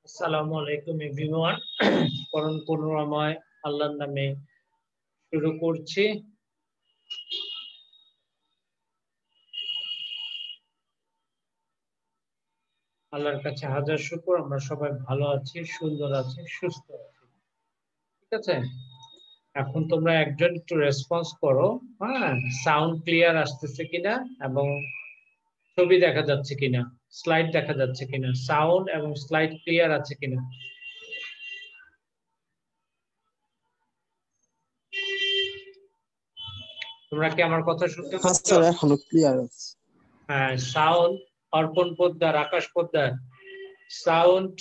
আসসালামু আলাইকুম এভরিওয়ান। পরম করুণাময় আল্লাহর নামে শুরু করছি। আল্লাহর কাছে হাজার শুকর, আমরা সবাই ভালো আছি, সুন্দর আছি, সুস্থ আছি। ঠিক আছে, এখন তোমরা একজন একটু রেসপন্স করো। হ্যাঁ, সাউন্ড ক্লিয়ার আসতেছে কিনা এবং ছবি দেখা যাচ্ছে কিনা, স্লাইড দেখা যাচ্ছে কিনা, সাউন্ড এবং স্লাইড ক্লিয়ার আছে কিনা। তোমরা কি আমার কথা শুনতে হ্যাঁ পাচ্ছ? স্যার, এখনো ক্লিয়ার আছে। হ্যাঁ, সাউন্ড অর্পণ পোদ্দার, আকাশ পোদ্দার, সাউন্ড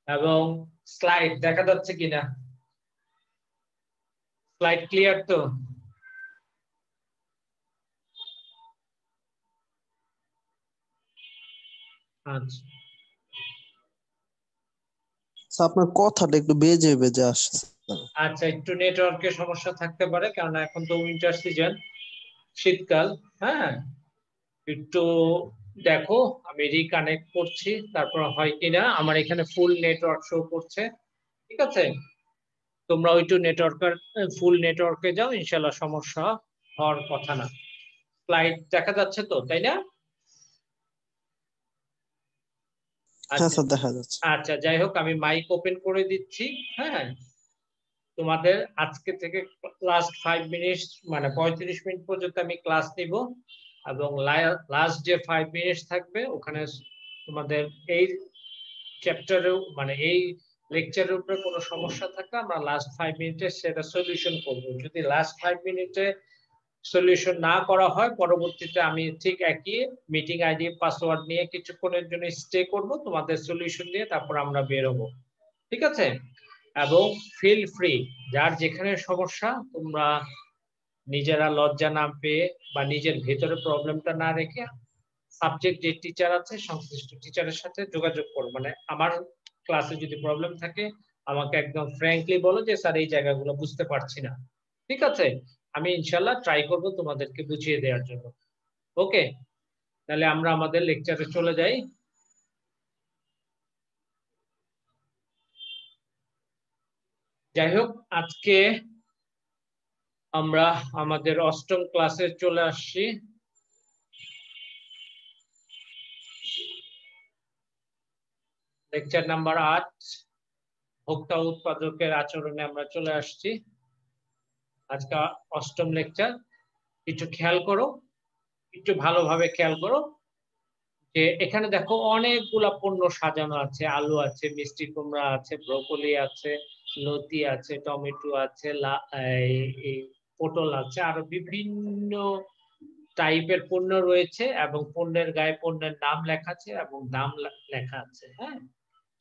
এবং স্লাইড দেখা যাচ্ছে কিনা, স্লাইড ক্লিয়ার তো? আচ্ছা স্যার, আপনার কথাটা একটু বেজে বেজে আসছে। আচ্ছা, একটু নেটওয়ার্কের সমস্যা থাকতে পারে, কারণ এখন তো উইন্টার সিজন, শীতকাল। হ্যাঁ, একটু দেখো, আমি রিকানেক্ট করছি, তারপর হয় কিনা। আমার এখানে ফুল নেটওয়ার্ক শো করছে। ঠিক আছে, তোমরা ওইটু নেটওয়ার্কের ফুল নেটওয়ার্কে যাও, ইনশাল্লাহ সমস্যা হওয়ার কথা না। স্লাইড দেখা যাচ্ছে তো, তাই না? হ্যাঁ আচ্ছা স্যার, দেখা যাচ্ছে। আচ্ছা, যাই হোক, আমি মাইক ওপেন করে দিচ্ছি। হ্যাঁ, তোমাদের আজকে থেকে লাস্ট 5 মিনিট, মানে 35 মিনিট পর্যন্ত আমি ক্লাস নিব, এবং লাস্ট যে 5 মিনিট থাকবে ওখানে তোমাদের এই চ্যাপ্টারেও, মানে এই লেকচারের উপরে কোনো সমস্যা থাকলে আমরা লাস্ট 5 মিনিটে সেটা সলিউশন করব। যদি লাস্ট 5 মিনিটে সলিউশন না করা হয়, পরবর্তীতে আমি ঠিক একই মিটিং আইডি পাসওয়ার্ড নিয়ে কিছুক্ষণের জন্য স্টে করব তোমাদের সলিউশন দিয়ে, তারপর আমরা বের হবো। ঠিক আছে, এবং ফিল ফ্রি, যার যেখানে সমস্যা তোমরা নিজেরা লজ্জা না পেয়ে বা নিজের ভেতরে প্রবলেমটা না রেখে সাবজেক্ট যে টিচার আছে সংশ্লিষ্ট টিচারের সাথে যোগাযোগ করো। মানে আমার ক্লাসে যদি প্রবলেম থাকে আমাকে একদম ফ্র্যাঙ্কলি বলো যে স্যার এই জায়গাগুলো বুঝতে পারছি না। ঠিক আছে, আমি ইনশাল্লাহ ট্রাই করব তোমাদেরকে বুঝিয়ে দেওয়ার জন্য। ওকে, তাহলে আমরা আমাদের লেকচারে চলে যাই। যাই হোক, আজকে আমরা আমাদের অষ্টম ক্লাসে চলে আসছি। লেকচার নাম্বার 8, ভোক্তা উৎপাদকের আচরণে আমরা চলে আসছি। আজকে অষ্টম লেকচার। একটু খেয়াল করো, একটু ভালোভাবে খেয়াল করো যে এখানে দেখো অনেকগুলা পণ্য সাজানো আছে। আলু আছে, মিষ্টি কুমড়া আছে, ব্রোকলি আছে, লতি আছে, টমেটো আছে, এই পটল আছে, আরো বিভিন্ন টাইপের পণ্য রয়েছে, এবং পণ্যের গায়ে পণ্যের নাম লেখা আছে এবং দাম লেখা আছে। হ্যাঁ,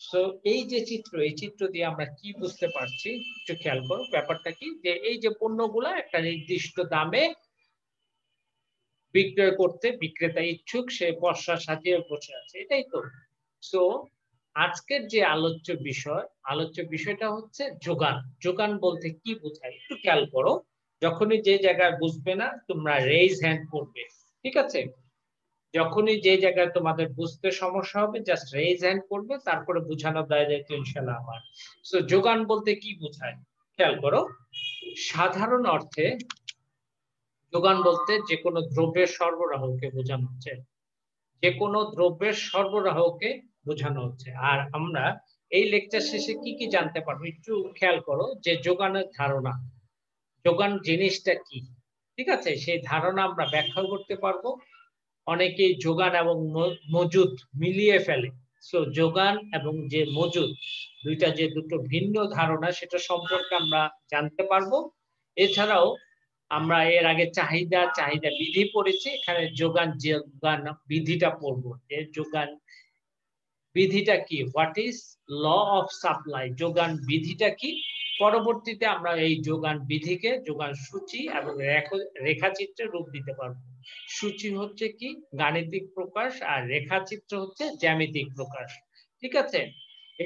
তো এই যে চিত্র, এই চিত্র দিয়ে আমরা কি বুঝতে পারছি একটু খেয়াল করো। ব্যাপারটা কি, যে এই যে পণ্যগুলা একটা নির্দিষ্ট দামে বিক্রয় করতে বিক্রেতা ইচ্ছুক, সে পসরা সাজিয়ে বসে আছে, এটাই তো। সো আজকের যে আলোচ্য বিষয়টা হচ্ছে যোগান। যোগান বলতে কি বোঝায় একটু খেয়াল করো। যখনই যে জায়গায় বুঝবে না তোমরা রেইজ হ্যান্ড করবে। ঠিক আছে, যখনই যে জায়গায় তোমাদের বুঝতে সমস্যা হবে জাস্ট রেইজ হ্যান্ড করবে, তারপরে বোঝানোর দায়িত্ব ইনশাআল্লাহ আমার। সো যোগান বলতে কি বোঝায় খেয়াল করো। সাধারণ অর্থে যোগান বলতে যে কোনো দ্রব্যের সরবরাহকে বোঝানো হচ্ছে, যে কোনো দ্রব্যের সরবরাহকে বোঝানো হচ্ছে। আর আমরা এই লেকচার শেষে কি কি জানতে পারবো একটু খেয়াল করো, যে যোগানের ধারণা, যোগান জিনিসটা কি, ঠিক আছে, সেই ধারণা আমরা ব্যাখ্যা করতে পারবো। অনেকেই যোগান এবং মজুদ মিলিয়ে ফেলে। সো যোগান এবং যে মজুদ, যে দুটো ভিন্ন ধারণা, সেটা সম্পর্কে আমরা জানতে পারবো। এছাড়াও আমরা এর আগে চাহিদা বিধি পড়েছি, এখানে যোগান বিধিটা পড়বো, যে যোগান বিধিটা কি, what is law of supply, যোগান বিধিটা কি। পরবর্তীতে আমরা এই যোগান বিধিকে যোগান সূচি এবং রেখাচিত্রে রূপ দিতে পারবো। সূচি হচ্ছে কি গাণিতিক প্রকাশ, আর রেখাচিত্র হচ্ছে জ্যামিতিক প্রকাশ। ঠিক আছে,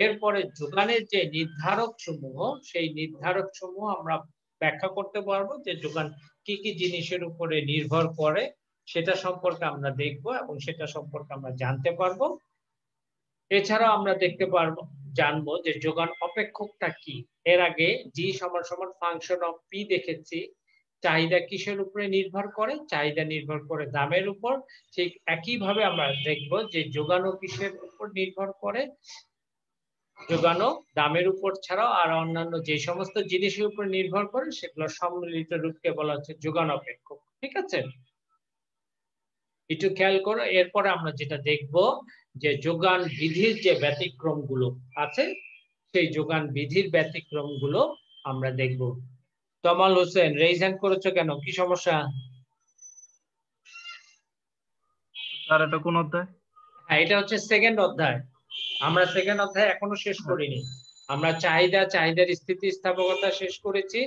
এরপরে যোগানের যে নির্ধারক সমূহ, সেই নির্ধারক সমূহ আমরা ব্যাখ্যা করতে পারবো, যে যোগান কি কি জিনিসের উপরে নির্ভর করে সেটা সম্পর্কে আমরা দেখব এবং সেটা সম্পর্কে আমরা জানতে পারবো। এছাড়াও আমরা দেখতে পারবো, জানবো যে যোগান অপেক্ষকটা কি। এর আগে জি সমান সমান ফাংশন অফ পি দেখেছি। চাহিদা কিসের উপরে নির্ভর করে? চাহিদা নির্ভর করে দামের উপর। ঠিক একইভাবে আমরা দেখব যে যোগানও কিসের উপর নির্ভর করে? যোগানও দামের উপর ছাড়াও আর অন্যান্য যে সমস্ত জিনিসের উপর নির্ভর করে সেগুলো সম্মিলিত রূপকে বলা হচ্ছে যোগান অপেক্ষক। ঠিক আছে? একটু খেয়াল করো। এরপরে আমরা যেটা দেখব যে যোগান বিধির যে ব্যতিক্রমগুলো আছে সেই যোগান বিধির ব্যতিক্রমগুলো আমরা দেখব। তমাল হোসেন রেইজ হ্যান্ড করেছো কেন? কি সমস্যা? স্যার এটা কোন অধ্যায়? হ্যাঁ, এটা হচ্ছে সেকেন্ড অধ্যায়। আমরা সেকেন্ড অধ্যায় এখনো শেষ করিনি। আমরা চাহিদার স্থিতিস্থাপকতা শেষ করেছি।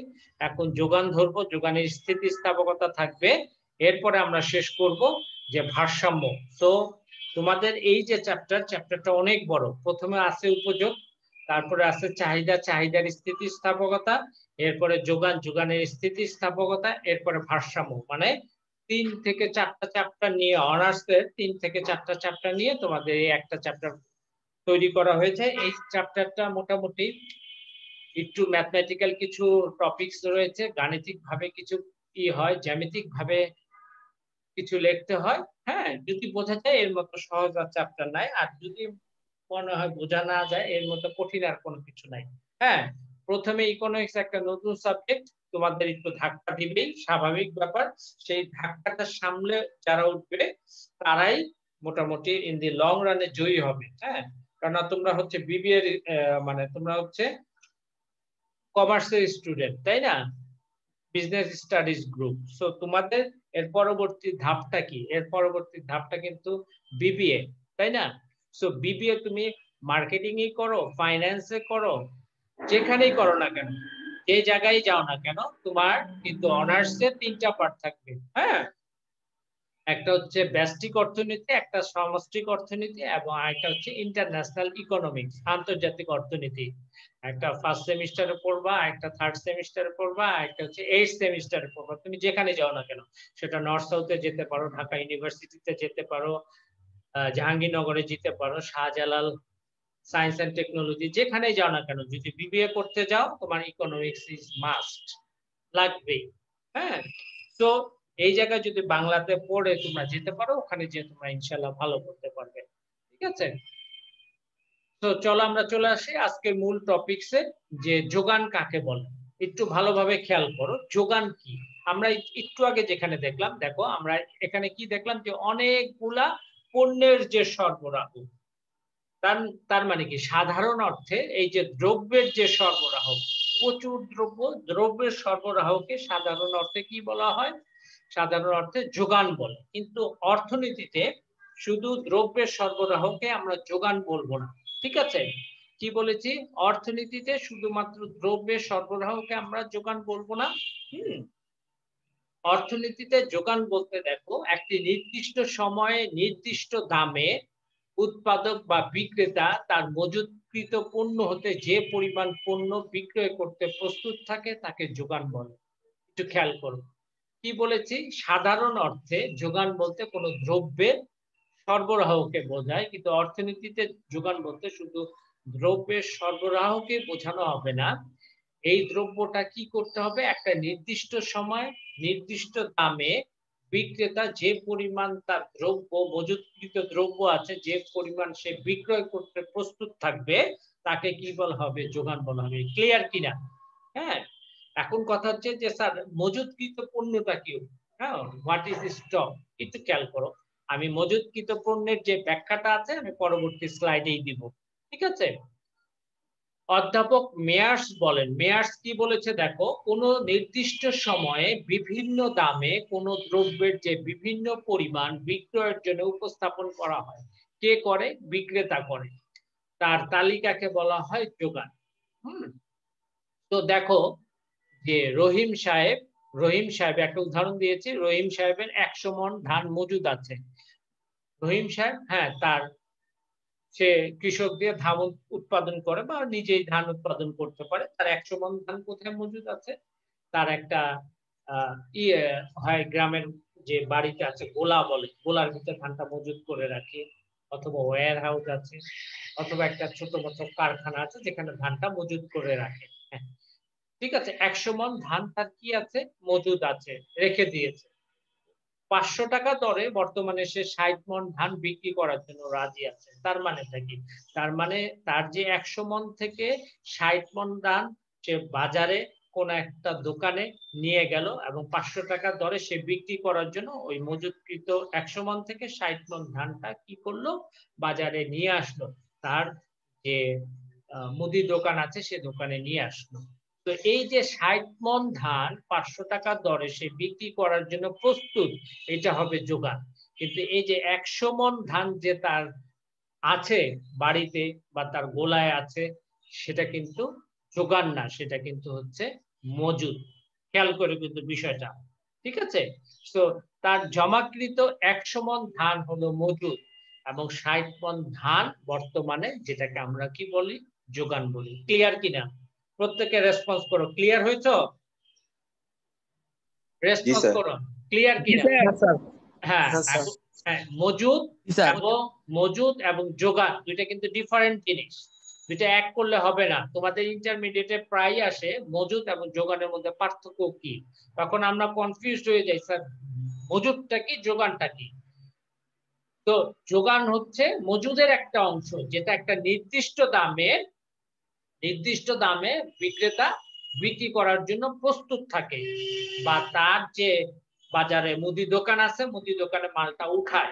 এখন যোগান ধরবো, যোগানের স্থিতিস্থাপকতা থাকবে। এরপরে আমরা শেষ করব যে ভারসাম্য। তো তোমাদের এই যে চ্যাপ্টারটা অনেক বড়। প্রথমে আছে উপযোগ, তারপরে আছে চাহিদার স্থিতিস্থাপকতা, এরপরে যোগানের স্থিতিস্থাপকতা, এরপরে ভারসাম্য। মানে 3 থেকে 4টা চ্যাপ্টার নিয়ে অনার্সের 3 থেকে 4টা চ্যাপ্টার নিয়ে তোমাদের এই একটা চ্যাপ্টার তৈরি করা হয়েছে। এই চ্যাপ্টারটা মোটামুটি একটু ম্যাথমেটিক্যাল কিছু টপিকস রয়েছে, গাণিতিক ভাবে কিছু কি হয়, জ্যামিতিক ভাবে কিছু লিখতে হয়। হ্যাঁ, যদি বোঝা যায় এর মতো সহজ আর চ্যাপ্টার নাই। আর যদি মনে হয় বোঝা না যায় এর মতো কঠিন আর কোনো কিছু নাই। হ্যাঁ, প্রথমে ইকোনমিক্স একটা নতুন সাবজেক্ট, তোমাদের একটু ধাক্কা দিবেই, স্বাভাবিক ব্যাপার। সেই ধাক্কাটা সামলে যারা উঠবে তারাই মোটামুটি ইন দি লং রানে জয়ী হবে। হ্যাঁ, কারণ তোমরা হচ্ছে বিবিএ মানে তোমরা হচ্ছে কমার্সের স্টুডেন্ট, তাই না? Business studies group. সো তোমাদের এর পরবর্তী ধাপটা কি? এর পরবর্তী ধাপটা কিন্তু বিবিএ, তাই না? সো বিবিএ তুমি মার্কেটিং এ করো, ফাইন্যান্সে করো, যেখানেই করো না কেন, যে জায়গায় যাও না কেন, তোমার কিন্তু অনার্সে 3টা পার্ট থাকবে। হ্যাঁ, একটা হচ্ছে ব্যষ্টিক অর্থনীতি, একটা সামষ্টিক অর্থনীতি এবং আরেকটা হচ্ছে ইন্টারন্যাশনাল ইকোনমিক্স, আন্তর্জাতিক অর্থনীতি। একটা ফার্স্ট সেমিস্টারে পড়বা, একটা থার্ড সেমিস্টারে পড়বা, একটা হচ্ছে 8th সেমিস্টারে পড়বা। তুমি যেখানে যাও না কেন, সেটা নর্থ সাউথে যেতে পারো, ঢাকা ইউনিভার্সিটিতে যেতে পারো, জাহাঙ্গীরনগরে যেতে পারো, শাহজালাল সায়েন্স এন্ড টেকনোলজি, যেখানেই যাও না কেন, যদি বিবিএ করতে যাও তোমার ইকোনমিক্স ইজ মাস্ট, লাগবেই। হ্যাঁ, তো এই জায়গায় যদি বাংলাতে পড়ে তোমরা যেতে পারো, ওখানে যে তোমরা ইনশাআল্লাহ ভালো করতে পারবে। ঠিক আছে? তো চলো আমরা চলে আসি আজকের মূল টপিকসে, যে যোগান কাকে বলে। একটু ভালোভাবে খেয়াল করো যোগান কি। আমরা একটু আগে যেখানে দেখলাম, দেখো আমরা এখানে কি দেখলাম, যে অনেকগুলা পণ্যের যে সরবরাহ, তার তার মানে কি সাধারণ অর্থে এই যে দ্রব্যের যে সরবরাহ, প্রচুর দ্রব্যের সরবরাহকে সাধারণ অর্থে কি বলা হয়? সাধারণ অর্থে যোগান বলে। কিন্তু অর্থনীতিতে শুধু দ্রব্যের সরবরাহকে আমরা যোগান বলবো না। ঠিক আছে? কি বলেছি? অর্থনীতিতে শুধুমাত্র দ্রব্যের সরবরাহকে আমরা যোগান বলবো না। হুম, অর্থনীতিতে যোগান বলতে দেখো একটি নির্দিষ্ট সময়ে নির্দিষ্ট দামে উৎপাদক বা বিক্রেতা তার মজুতকৃত পণ্য হতে যে পরিমাণ পণ্য বিক্রয় করতে প্রস্তুত থাকে তাকে যোগান বলে। একটু খেয়াল করো কি বলেছি। সাধারণ অর্থে যোগান বলতে কোনো দ্রব্যের সরবরাহকে বোঝায়, কিন্তু অর্থনীতিতে যোগান বলতে শুধু দ্রব্যের সরবরাহকে বোঝানো হবে না। এই দ্রব্যটা কি করতে হবে? একটা নির্দিষ্ট সময় নির্দিষ্ট দামে বিক্রেতা যে পরিমাণ তার দ্রব্য, মজুতকৃত দ্রব্য আছে, যে পরিমাণ সে বিক্রয় করতে প্রস্তুত থাকবে তাকে কি বলা হবে? যোগান বলা হবে। ক্লিয়ার কিনা? হ্যাঁ, এখন কথা হচ্ছে যে স্যার মজুতকৃত পণ্যটা কি? হ্যাঁ, হোয়াট ইজ স্টক? একটু খেয়াল করো। আমি মজুতকৃত পণ্যের যে ব্যাখ্যাটা আছে আমি পরবর্তী স্লাইডেই দিব। ঠিক আছে? অধ্যাপক মেয়ার্স বলেন, মেয়ার্স কি বলেছে দেখো, কোন নির্দিষ্ট সময়ে বিভিন্ন দামে কোন দ্রব্যের যে বিভিন্ন পরিমাণ বিক্রয়ের জন্য উপস্থাপন করা হয়। কে করে? বিক্রেতা করে। তার তালিকাকে বলা হয় যোগান। হুম, তো দেখো যে রহিম সাহেব একটা উদাহরণ দিয়েছি। রহিম সাহেবের 100 মণ ধান মজুদ আছে। রহিম সাহেব, হ্যাঁ, তার সে কৃষক দিয়ে ধান উৎপাদন করে বা নিজেই ধান উৎপাদন করতে পারে। তার 100 মণ ধান কোথায় মজুদ আছে? তার একটা ইয়ে হয়, গ্রামের যে বাড়িতে আছে গোলা বলে, গোলার ভিতরে ধানটা মজুদ করে রাখে। অথবা ওয়্যার হাউস আছে, অথবা একটা ছোট মতো কারখানা আছে যেখানে ধানটা মজুত করে রাখে। হ্যাঁ, ঠিক আছে, 100 মণ ধান তার কি আছে, মজুদ আছে, রেখে দিয়েছে। 500 টাকা দরে বর্তমানে সে 60 মণ ধান বিক্রি করার জন্য রাজি আছে। তার মানেটা কি? তার মানে তার যে 100 মণ থেকে 60 মণ ধান সে বাজারে কোন একটা দোকানে নিয়ে গেল এবং 500 টাকা দরে সে বিক্রি করার জন্য ওই মজুতকৃত 100 মণ থেকে 60 মণ ধানটা কি করলো, বাজারে নিয়ে আসলো। তার যে মুদি দোকান আছে সে দোকানে নিয়ে আসলো। তো এই যে 60 মণ ধান 500 টাকা দরে সে বিক্রি করার জন্য প্রস্তুত, এটা হবে যোগান। কিন্তু এই যে 100 মণ ধান যে তার আছে বাড়িতে বা তার গোলায় আছে, সেটা কিন্তু যোগান না, সেটা কিন্তু হচ্ছে মজুদ। খেয়াল করে কিন্তু বিষয়টা, ঠিক আছে? তো তার জমাকৃত 100 মণ ধান হলো মজুদ এবং 60 মণ ধান বর্তমানে যেটাকে আমরা কি বলি, যোগান বলি। ক্লিয়ার কিনা? প্রত্যেকে রেসপন্স করো। ক্লিয়ার হয়েছো? জি রেসপন্স স্যার। করো। ক্লিয়ার কিনা? হ্যাঁ, হ্যাঁ, মজুদ এবং যোগান দুইটা কিন্তু ডিফারেন্ট জিনিস। দুইটা এক করলে হবে না। তোমাদের ইন্টারমিডিয়েটে প্রায় আসে মজুদ এবং যোগানের মধ্যে পার্থক্য কি? তখন আমরা কনফিউজড হয়ে যাই, স্যার মজুদটা কি, যোগানটা কি? তো যোগান হচ্ছে মজুদের একটা অংশ, যেটা একটা নির্দিষ্ট দামে বিক্রেতা বিক্রি করার জন্য প্রস্তুত থাকে, বা তার যে বাজারে মুদি দোকান আছে, মুদি দোকানে মালটা উঠায়,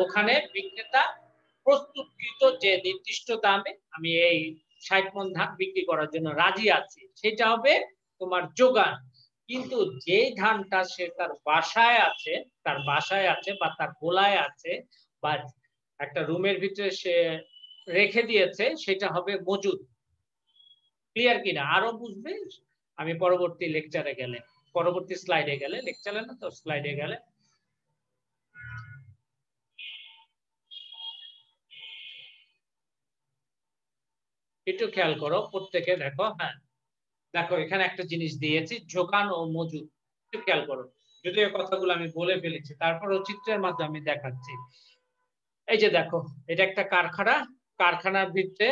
ওখানে বিক্রেতা প্রস্তুতকৃত যে নির্দিষ্ট দামে আমি এই 60 মণ ধান বিক্রি করার জন্য রাজি আছি, সেটা হবে তোমার যোগান। কিন্তু যেই ধানটা সে তার বাসায় আছে বা তার গোলায় আছে বা একটা রুমের ভিতরে সে রেখে দিয়েছে, সেটা হবে মজুদ। ক্লিয়ার কিনা? আরো বুঝবে আমি পরবর্তী লেকচারে গেলে, পরবর্তী স্লাইডে গেলে, লেকচারে না তো স্লাইডে গেলে। একটু খেয়াল করো প্রত্যেকে, দেখো। হ্যাঁ, দেখো এখানে একটা জিনিস দিয়েছি, যোগান ও মজুদ। একটু খেয়াল করো, যদিও কথাগুলো আমি বলে ফেলেছি, তারপরও চিত্রের মাধ্যমে আমি দেখাচ্ছি। এই যে দেখো, এটা একটা কারখানা। কারখানার ভিতরে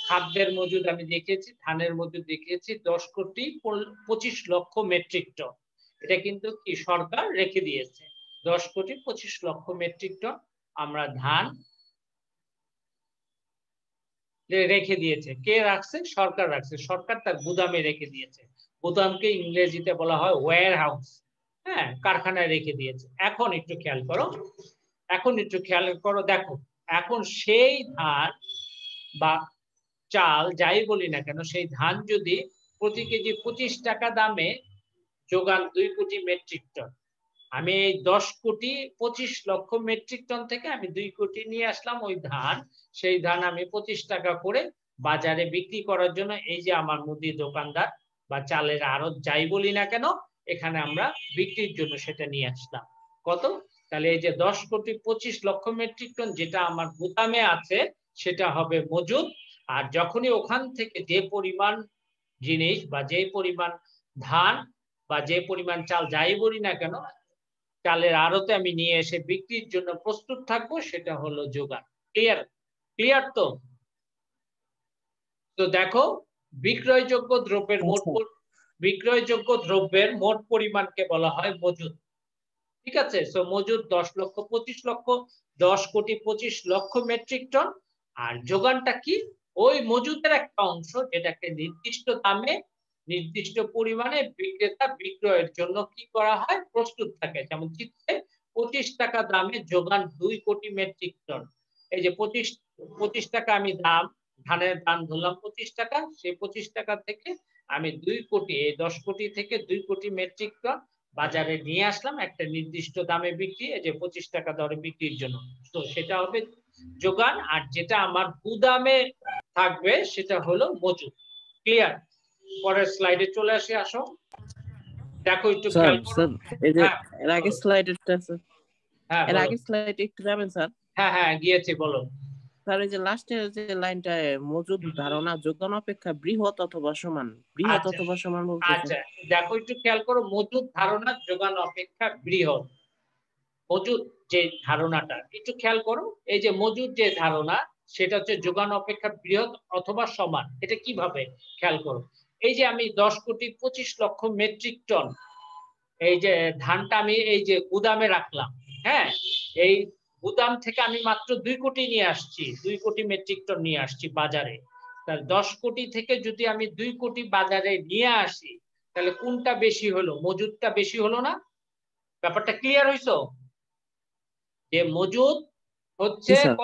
খাদ্যের মজুদ আমি দেখিয়েছি, ধানের মজুদ দেখিয়েছি 10,25,00,000 মেট্রিক টন। এটা কিন্তু কি সরকার রেখে দিয়েছে, 10,25,00,000 মেট্রিক টন আমরা ধান রেখে দিয়েছে। কে রাখছে? সরকার রাখছে। সরকার তার গুদামে রেখে দিয়েছে। গুদামকে ইংরেজিতে বলা হয় ওয়্যার হাউস। হ্যাঁ, কারখানায় রেখে দিয়েছে। এখন একটু খেয়াল করো, দেখো এখন সেই ধান বা চাল যাই বলি না কেন, সেই ধান যদি প্রতি কেজি 25 টাকা দামে যোগান 2 কোটি মেট্রিক টন, আমি এই 10,25,00,000 মেট্রিক টন থেকে আমি 2 কোটি নিয়ে আসলাম ওই ধান। সেই ধান আমি 25 টাকা করে বাজারে বিক্রি করার জন্য এই যে আমার মুদি দোকানদার বা চালের আড়ত যাই বলি না কেন, এখানে আমরা বিক্রির জন্য সেটা নিয়ে আসলাম। কত? তাহলে এই যে 10,25,00,000 মেট্রিক টন যেটা আমার গুদামে আছে, সেটা হবে মজুদ। আর যখনই ওখান থেকে যে পরিমাণ জিনিস বা যে পরিমাণ ধান বা যে পরিমাণ চাল যাই বলি না কেন, চালের আড়তে আমি নিয়ে এসে বিক্রির জন্য প্রস্তুত থাকবো, সেটা হলো যোগান। ক্লিয়ার? ক্লিয়ার তো? তো দেখো, বিক্রয়যোগ্য দ্রব্যের মোট পরিমাণকে বলা হয় মজুদ। ঠিক আছে? সো মজুদ 10,25,00,000 মেট্রিক টন। আর যোগানটা কি? ওই মজুদের একটা অংশ, যেটাকে নির্দিষ্ট দামে নির্দিষ্ট পরিমাণে বিক্রেতা বিক্রয়ের জন্য কি করা হয়, প্রস্তুত থাকে। যেমন চিত্রে 25 টাকা দামে যোগান 2 কোটি মেট্রিক টন। এই যে 25 টাকা আমি ধানের দাম ধরলাম 25 টাকা, সেই 25 টাকা থেকে আমি 2 কোটি, এই 10 কোটি থেকে 2 কোটি মেট্রিক টন বাজারে নিয়ে আসলাম একটা নির্দিষ্ট দামে বিক্রি, এই যে 25 টাকা দরে বিক্রির জন্য। তো সেটা হবে যোগান। আর যেটা আমার গুদামে থাকবে সেটা হলো মজুদ। ক্লিয়ার? পরের স্লাইডে চলে আসো। দেখো একটু স্যার খেয়াল করো। এই যে হ্যাঁ, এর আগে স্লাইডটা স্যার, হ্যাঁ এর বলো। আগে স্লাইডে একটু যাবেন স্যার। হ্যাঁ গিয়েছি, বলো। স্যার এই যে লাস্টের যে লাইনটা, মজুদ ধারণা যোগান অপেক্ষা বৃহৎ অথবা সমান, বৃহৎ আচ্ছা অথবা সমান বলতেছে। আচ্ছা, দেখো একটু খেয়াল করো, মজুদ ধারণা যোগান অপেক্ষা বৃহৎ। মজুদ যে ধারণাটা একটু খেয়াল করো, এই যে মজুদ যে ধারণা সেটা হচ্ছে যোগান অপেক্ষা বৃহৎ অথবা সমান। এটা কিভাবে খেয়াল করো, এই যে আমি 10,25,00,000 মেট্রিক টন এই যে ধানটা আমি এই যে গুদামে রাখলাম, হ্যাঁ, এই গুদাম থেকে আমি মাত্র 2 কোটি নিয়ে আসছি, 2 কোটি মেট্রিক টন নিয়ে আসছি বাজারে। তাহলে 10 কোটি থেকে যদি আমি 2 কোটি বাজারে নিয়ে আসি, তাহলে কোনটা বেশি হলো? মজুদটা বেশি হলো না? ব্যাপারটা ক্লিয়ার হইছো? যে মজুদ হচ্ছে জি স্যার।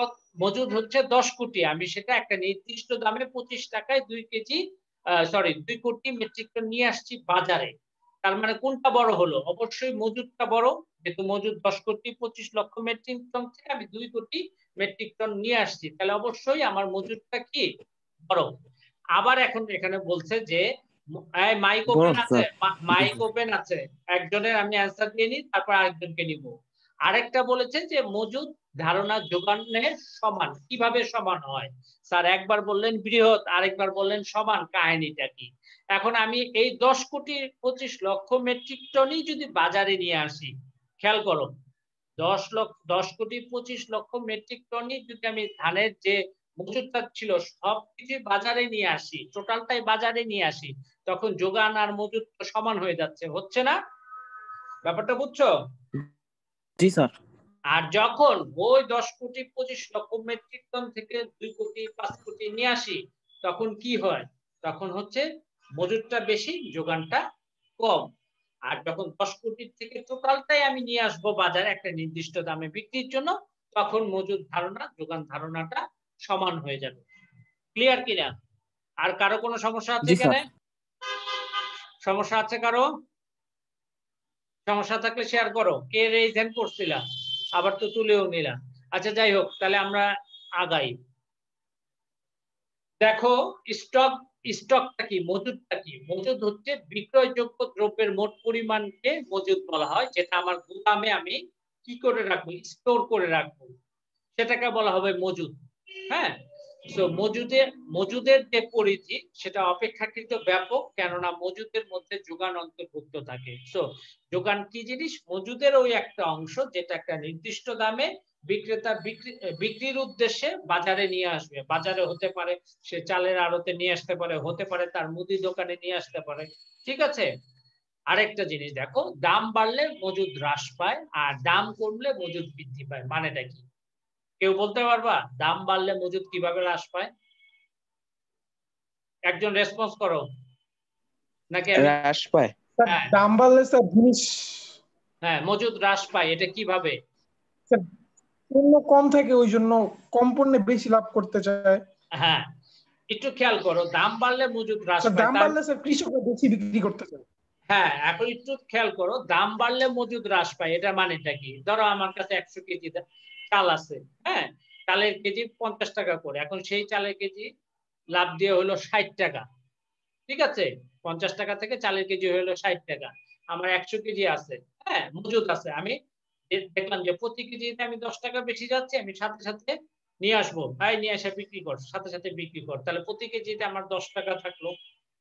মজুদ হচ্ছে 10 কোটি, আমি সেটা একটা নির্দিষ্ট দামে 25 টাকায় 2 কেজি সরি 2 কোটি মেট্রিক টন নিয়ে আসছি বাজারে। তার মানে কোনটা বড় হলো? অবশ্যই মজুদটা বড়, যেহেতু মজুদ 10 কোটি 25,00,000 মেট্রিক টন থেকে আমি 2 কোটি মেট্রিক টন নিয়ে আসছি, তাহলে অবশ্যই আমার মজুদটা কি বড়। আবার এখন এখানে বলছে যে মাইক বড় ওপেন আছে, স্যার। জি মাইক স্যার। ওপেন আছে, একজনের আমি অ্যান্সার দিয়ে নিই, তারপর আরেকজনকে নিব। আরেকটা বলেছে যে মজুদ ধারণা যোগানের সমান। কিভাবে সমান হয়? স্যার একবার বললেন বৃহৎ, আরেকবার বললেন সমান, কাহিনীটা কি? এখন আমি এই 10 কোটি 25,00,000 মেট্রিক টনই যদি বাজারে নিয়ে আসি, খেয়াল করো, 10 কোটি 25,00,000 মেট্রিক টনই যদি আমি ধানের যে মজুদটা ছিল সবকিছু বাজারে নিয়ে আসি, টোটালটাই বাজারে নিয়ে আসি, তখন যোগান আর মজুদ তো সমান হয়ে যাচ্ছে, হচ্ছে না? ব্যাপারটা বুঝছো? জি স্যার। আর যখন ওই 10 কোটি 25,00,000 মেট্রিক টন থেকে 2 কোটি 5 কোটি নিয়ে আসি, তখন কি হয়? তখন হচ্ছে মজুদটা বেশি, যোগানটা কম। আর যখন 10 কোটির থেকে টোটালটাই আমি নিয়ে আসবো বাজারে একটা নির্দিষ্ট দামে বিক্রির জন্য, তখন মজুদ ধারণা যোগান ধারণাটা সমান হয়ে যাবে। ক্লিয়ার কিনা? আর কারো কোনো সমস্যা আছে জি স্যার। এখানে? সমস্যা আছে কারো? সমস্যা থাকলে শেয়ার করো। কে রেইজ হ্যান্ড করছিলা? আবার তো তুলেও নিলা। আচ্ছা যাই হোক, তাহলে আমরা আগাই। দেখো, স্টক, স্টকটা কি? মজুদটা কি? মজুদ হচ্ছে বিক্রয়যোগ্য দ্রব্যের মোট পরিমাণকে মজুদ বলা হয়, যেটা আমার গুদামে আমি কি করে রাখবো? স্টোর করে রাখবো, সেটাকে বলা হবে মজুদ। হ্যাঁ, সো মজুদের যে পরিধি সেটা অপেক্ষাকৃত ব্যাপক, কেননা মজুদের মধ্যে যোগান অন্তর্ভুক্ত থাকে। সো যোগান কি জিনিস? মজুদের ওই একটা অংশ যেটা একটা নির্দিষ্ট দামে বিক্রেতা বিক্রির উদ্দেশ্যে বাজারে নিয়ে আসবে। বাজারে হতে পারে সে চালের আড়তে নিয়ে আসতে পারে, হতে পারে তার মুদি দোকানে নিয়ে আসতে পারে। ঠিক আছে? আরেকটা জিনিস দেখো, দাম বাড়লে মজুদ হ্রাস পায় আর দাম কমলে মজুদ বৃদ্ধি পায়। মানেটা কি? কেউ বলতে পারবা দাম বাড়লে মজুদ কিভাবে হ্রাস পায়? একজন রেসপন্স করো, নাকি আমি? হ্রাস পায়। স্যার হ্যাঁ, দাম বাড়লে স্যার জিনিস হ্যাঁ, মজুদ হ্রাস পায়, এটা কিভাবে? স্যার পণ্য কম থাকে, ওই জন্য কম পণ্যে বেশি লাভ করতে চায়। হ্যাঁ, একটু খেয়াল করো, দাম বাড়লে মজুদ হ্রাস স্যার পায় দাম তার। বাড়লে স্যার কৃষকরা বেশি বিক্রি করতে চায়। হ্যাঁ, এখন একটু খেয়াল করো, দাম বাড়লে মজুদ হ্রাস পায়, এটা মানেটা কি? ধরো আমার কাছে 100 কেজি চাল আছে, হ্যাঁ, চালের কেজি 50 টাকা করে, এখন সেই চালের কেজি লাভ দিয়ে হলো 60 টাকা। ঠিক আছে, 50 টাকা থেকে চালের কেজি হলো 60 টাকা। আমার 100 কেজি আছে, হ্যাঁ, মজুদ আছে, আমি দেখলাম যে প্রতি কেজিতে আমি 10 টাকা বেশি যাচ্ছে, আমি সাথে সাথে নিয়ে আসবো, ভাই নিয়ে এসে বিক্রি কর, সাথে সাথে বিক্রি কর, তাহলে প্রতি কেজিতে আমার 10 টাকা থাকলো,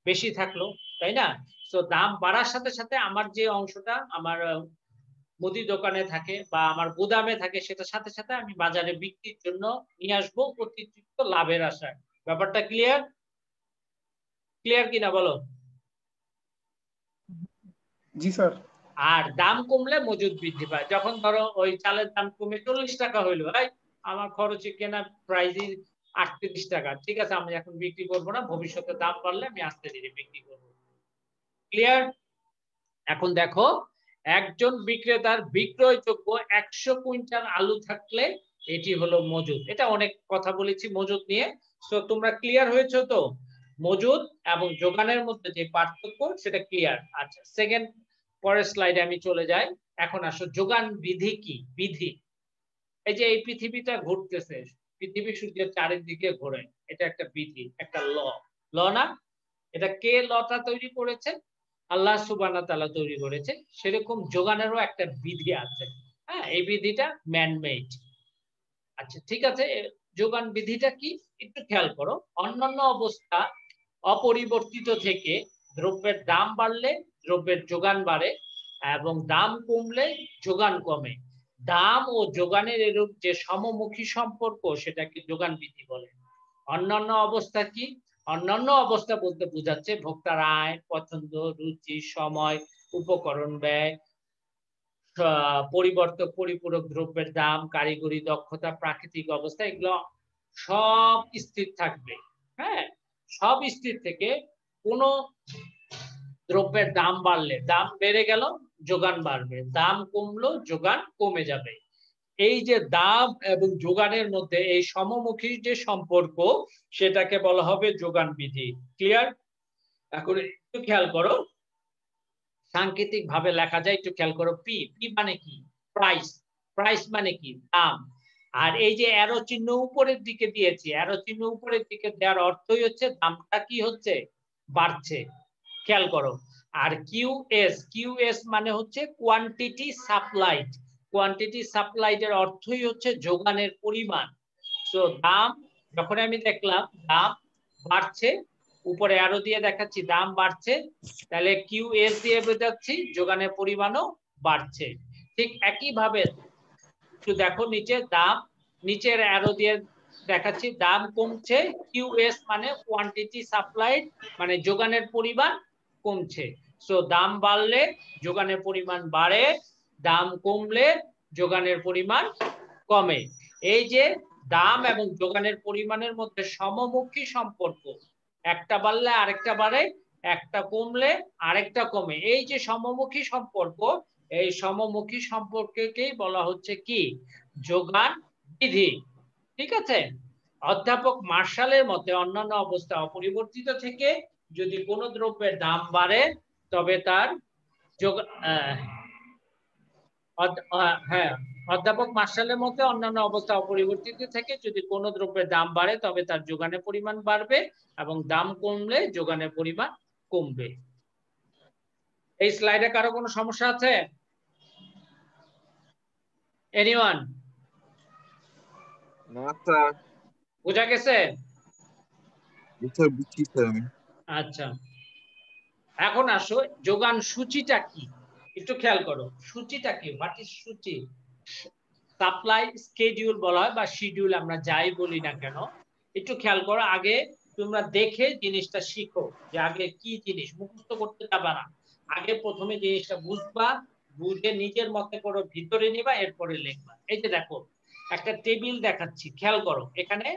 বেশি থাকলো, তাই না? তো দাম বাড়ার সাথে সাথে আমার যে অংশটা আমার মুদি দোকানে থাকে বা আমার গুদামে থাকে, সেটা সাথে সাথে আমি বাজারে বিক্রির জন্য নিয়ে আসবো অতিরিক্ত লাভের আশায়। ব্যাপারটা ক্লিয়ার? ক্লিয়ার কিনা বলো? জি স্যার। আর দাম কমলে মজুদ বৃদ্ধি পায়। যখন ধরো ওই চালের দাম কমে 40 টাকা হইলো, ভাই আমার খরচে কেনা প্রাইসই 38 টাকা, ঠিক আছে আমি এখন বিক্রি করবো না, ভবিষ্যতে দাম বাড়লে আমি আস্তে ধীরে বিক্রি করবো। ক্লিয়ার? এখন দেখো, একজন বিক্রেতার বিক্রয়যোগ্য 100 কুইন্টাল আলু থাকলে এটি হলো মজুদ। এটা অনেক কথা বলেছি মজুদ নিয়ে, তো তোমরা ক্লিয়ার হয়েছো তো? মজুদ এবং যোগানের মধ্যে যে পার্থক্য সেটা ক্লিয়ার। আচ্ছা, সেকেন্ড, পরের স্লাইডে আমি চলে যাই। এখন আসো, যোগান বিধি কি? বিধি, এই যে এই পৃথিবীটা ঘুরতেছে, পৃথিবী সূর্যের চারিদিকে ঘোরে, এটা একটা বিধি, একটা ল। ল না? এটা কে লটা তৈরি করেছে? আল্লাহ সুবহানাহু ওয়া তাআলা তৈরি করেছে। সেরকম যোগানেরও একটা বিধি আছে। হ্যাঁ, এই বিধিটা ম্যান মেড। আচ্ছা ঠিক আছে, যোগান বিধিটা কি একটু খেয়াল করো। অন্যান্য অবস্থা অপরিবর্তিত থেকে দ্রব্যের দাম বাড়লে দ্রব্যের যোগান বাড়ে এবং দাম কমলে যোগান কমে। দাম ও যোগানের এরূপ যে সমমুখী সম্পর্ক সেটাকে যোগান বিধি বলে। অন্যান্য অবস্থা কি? অন্যান্য অবস্থা বলতে বোঝাচ্ছে ভোক্তার আয়, পছন্দ, রুচি, সময়, উপকরণ ব্যয়, পরিবর্তক পরিপূরক দ্রব্যের দাম, কারিগরি দক্ষতা, প্রাকৃতিক অবস্থা, এগুলো সব স্থির থাকবে। হ্যাঁ, সব স্থির থেকে কোনো দ্রব্যের দাম বাড়লে, দাম বেড়ে গেল, যোগান বাড়বে, দাম কমলো, যোগান কমে যাবে। এই যে দাম এবং যোগানের মধ্যে এই সমমুখী যে সম্পর্ক সেটাকে বলা হবে যোগান বিধি। ক্লিয়ার? এখন একটু খেয়াল করো, সাংকেতিক ভাবে লেখা যায়, একটু খেয়াল করো। পি, পি মানে কি? প্রাইস। প্রাইস মানে কি? দাম। আর এই যে অ্যারো চিহ্ন উপরের দিকে দিয়েছি, অ্যারো চিহ্ন উপরের দিকে দেওয়ার অর্থই হচ্ছে দামটা কি হচ্ছে? বাড়ছে। খেয়াল করো। আর কিউএস, কিউএস মানে হচ্ছে কোয়ান্টিটি সাপ্লাইড। কোয়ান্টিটি সাপ্লাইড এর অর্থই হচ্ছে যোগানের পরিমাণ। সো দাম, যখন আমি দেখলাম দাম বাড়ছে, উপরে আরো দিয়ে দেখাচ্ছি দাম বাড়ছে, তাহলে কিউএস দিয়ে বোঝাচ্ছি যোগানের পরিমাণও বাড়ছে। ঠিক একই ভাবে একটু দেখো নিচে, দাম নিচের অ্যারো দিয়ে দেখাচ্ছি দাম কমছে, কিউএস মানে কোয়ান্টিটি সাপ্লাইড, মানে যোগানের পরিমাণ কমছে। সো দাম বাড়লে যোগানের পরিমাণ বাড়ে, দাম কমলে যোগানের পরিমাণ কমে। এই যে দাম এবং যোগানের পরিমাণের মধ্যে সমমুখী সম্পর্ক, একটা বাড়লে আরেকটা বাড়ে, একটা কমলে আরেকটা কমে, এই যে সমমুখী সম্পর্ক, এই সমমুখী সম্পর্ককেই বলা হচ্ছে কি? যোগান বিধি। ঠিক আছে? অধ্যাপক মার্শালের মতে অন্যান্য অবস্থা অপরিবর্তিত থেকে যদি কোনো দ্রব্যের দাম বাড়ে তবে তার হ্যাঁ, অধ্যাপক মার্শালের মতে অন্যান্য অবস্থা অপরিবর্তিত থেকে যদি কোনো দ্রব্যের দাম বাড়ে তবে তার যোগানের পরিমাণ বাড়বে এবং দাম কমলে যোগানের পরিমাণ কমবে। এই স্লাইডে কারো কোনো সমস্যা আছে? এনিওয়ান? না স্যার, বোঝা গেছে? বুঝছি স্যার আমি। আচ্ছা, এখন আসো যোগান সূচিটা কি, একটু খেয়াল করো। সূচিটা কি? হোয়াট ইজ সূচি? সাপ্লাই স্কেডিউল বলা হয় বা শিডিউল, আমরা যাই বলি না কেন, একটু খেয়াল করো। আগে তোমরা দেখে জিনিসটা শিখো, যে আগে কি জিনিস মুখস্থ করতে যাবে না, আগে প্রথমে জিনিসটা বুঝবা, বুঝে নিজের মতে করে ভিতরে নিবা, এরপরে লিখবা। এই যে দেখো একটা টেবিল দেখাচ্ছি, খেয়াল করো, এখানে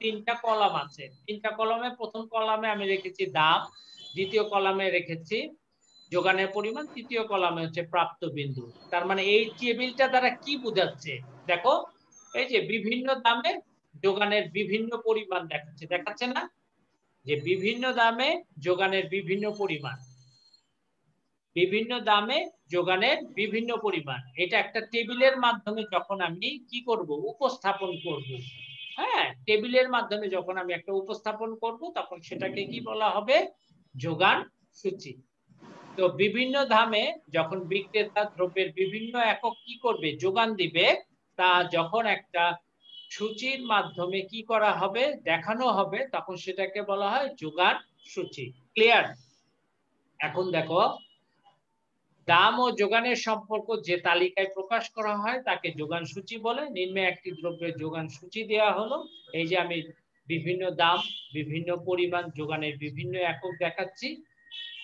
তিনটা কলাম আছে। তিনটা কলামে প্রথম কলামে আমি রেখেছি দাম, দ্বিতীয় কলামে রেখেছি যোগানের পরিমাণ, তৃতীয় কলামে হচ্ছে প্রাপ্ত বিন্দু। তার মানে এই টেবিলটা দ্বারা কি বোঝাচ্ছে? দেখো এই যে বিভিন্ন দামে যোগানের বিভিন্ন পরিমাণ দেখাচ্ছে, দেখাচ্ছে না? যে বিভিন্ন দামে যোগানের বিভিন্ন পরিমাণ, বিভিন্ন দামে যোগানের বিভিন্ন পরিমাণ, এটা একটা টেবিলের মাধ্যমে যখন আমি কি করব? উপস্থাপন করব। হ্যাঁ, টেবিলের মাধ্যমে যখন আমি একটা উপস্থাপন করব তখন সেটাকে কি বলা হবে? যোগান সূচি। তো বিভিন্ন দামে যখন বিক্রেতা দ্রব্যের বিভিন্ন একক কি করবে? যোগান দিবে, তা যখন একটা সূচির মাধ্যমে কি করা হবে? দেখানো হবে, তখন সেটাকে বলা হয় যোগান সূচি। ক্লিয়ার? এখন দেখো, দাম ও যোগানের সম্পর্ক যে তালিকায় প্রকাশ করা হয় তাকে যোগান সূচি বলে। নিম্নে একটি দ্রব্যের যোগান সূচি দেওয়া হলো। এই যে আমি বিভিন্ন দাম, বিভিন্ন পরিমাণ, যোগানের বিভিন্ন একক দেখাচ্ছি,